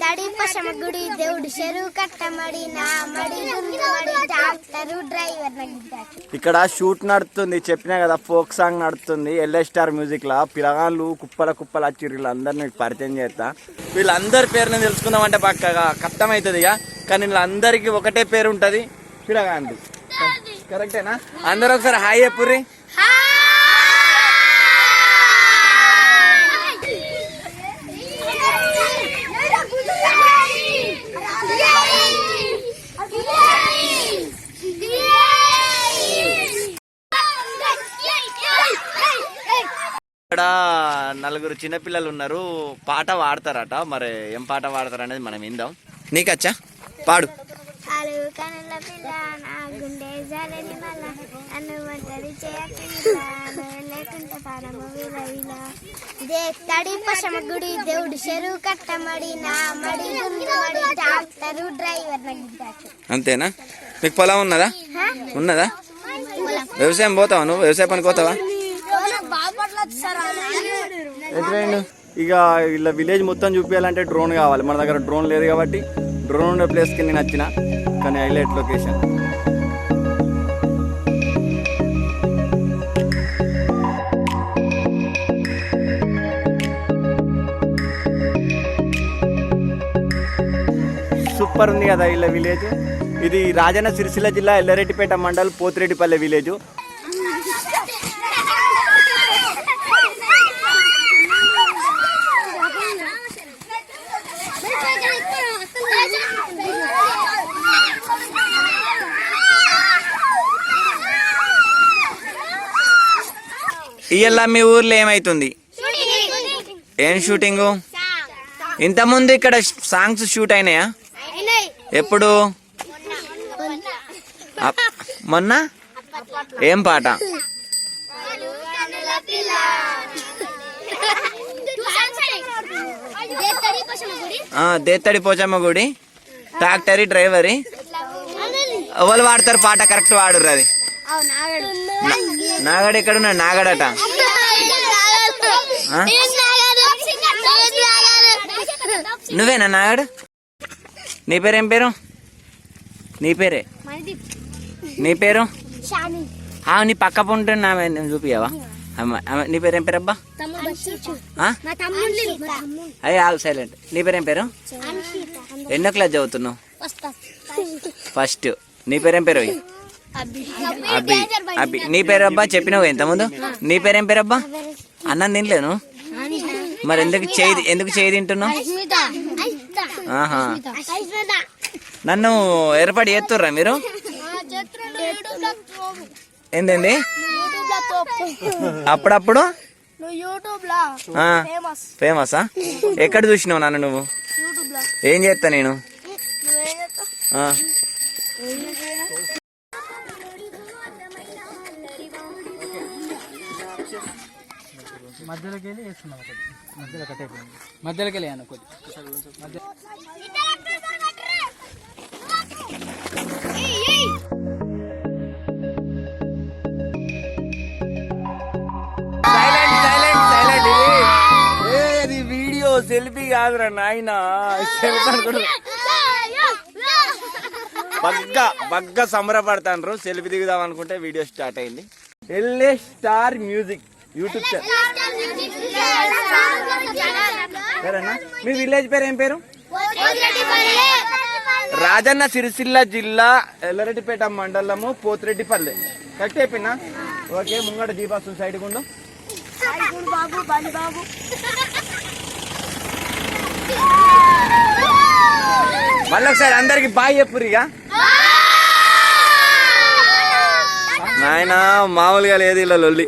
తడి పశమ గుడి దేవుడు చెరువు కట్టమడి నా మడి డాక్టరు డ్రైవర్. ఇక్కడ షూట్ నడుతుంది, చెప్పినా కదా ఫోక్ సాంగ్ నడుతుంది. LSStar మ్యూజిక్ లా పిల్లగాళ్ళు కుప్పల కుప్పలు వచ్చి వీళ్ళందరినీ పరిచయం చేస్తా. వీళ్ళందరి పేరుని తెలుసుకుందామంటే పక్కగా కష్టమవుతుంది ఇక, కానీ వీళ్ళందరికీ ఒకటే పేరు ఉంటుంది, పిల్లగాండి. కరెక్టేనా? అందరూ ఒకసారి హాయ్ చెప్పుర్రి. ఇక్కడ నలుగురు చిన్నపిల్లలు ఉన్నారు, పాట పాడతారట. మరి ఏం పాట పాడతారు అనేది మనం విందాం. నీకచ్చా? పాడు. తడి పశమ గుడి దేవుడు చెరువు కట్టమడి నా మడి డాక్టరు డ్రైవర్. అంతేనా? నీకు పొలం ఉన్నదా? ఉన్నదా? వ్యవసాయం పోతావా నువ్వు? వ్యవసాయ పనికి పోతావా? ఇక ఇలా విలేజ్ మొత్తం చూపించాలంటే డ్రోన్ కావాలి. మన దగ్గర డ్రోన్ లేదు కాబట్టి డ్రోన్ ఉండే ప్లేస్కి నేను వచ్చిన, కానీ హైలైట్ లొకేషన్. సూపర్ ఉంది కదా ఇలా విలేజ్. ఇది రాజన్న సిరిసిల్ల జిల్లా ఎల్లారెడ్డిపేట మండల్ పోతిరెడ్డిపల్లె విలేజ్. ఇయ్యల్లా మీ ఊర్లో ఏమైతుంది? ఏం షూటింగు? ఇంతకుముందు ఇక్కడ సాంగ్స్ షూట్ అయినాయా? ఎప్పుడు? మొన్న ఏం పాట? దేత్తడి పోచమ్మ గుడి, ట్రాక్టరీ డ్రైవరీ. ఎవరు వాడతారు పాట? కరెక్ట్ వాడుర్రు. అది నాగడు ఎక్కడున్నాడు? నాగడట. నువ్వేనా నాగడు? నీ పేరేం పేరు? నీ పేరే? నీ పేరు? నీ పక్క పొంటే నా చూపియవా? నీ పేరేం పేరు అబ్బా? అయ్యి ఆల్ సైలెంట్. నీ పేరేం పేరు? ఎన్నో క్లాస్ చదువుతున్నావు? ఫస్ట్. నీ పేరేం పేరు? అబ్బి. అబ్బి. నీ పేరు అబ్బా? చెప్పినావు ఇంతకుముందు. నీ పేరేం పేరు అబ్బా? అన్నం తినలేను. మరి ఎందుకు చేయి తింటున్నావు? నన్ను ఏర్పాటు చేస్తుర్రా మీరు? ఏంటండి? అప్పుడప్పుడు ఫేమసా? ఎక్కడ చూసినావు నన్ను నువ్వు? ఏం చేస్తా నేను? మధ్యలోకి వెళ్ళి వేస్తున్నాం. ఒకటి మధ్యలో కట్ అయిపోయింది. మధ్యలోకి వెళ్ళి అన్న కొద్ది మధ్య. వీడియో సెల్ఫీ కాదురా నాయన. బగ్గా సంబరపడతాను. సెల్ఫీ దిగుదాం అనుకుంటే వీడియో స్టార్ట్ అయింది. LSStar music YouTube channel. సరేనా? మీ విలేజ్ పేరు ఏం పేరు? రాజన్న సిరిసిల్ల జిల్లా ఎల్లారెడ్డిపేట మండలము పోతిరెడ్డిపల్లె. కరెక్ట్ అయిపోయినా? ఓకే. ముంగట జీబాసు సైడ్ గుండు. మళ్ళీ ఒకసారి అందరికి బాయ్ చెప్పురిగా. నాయన మామూలుగా లేదు ఇలా లొల్లి.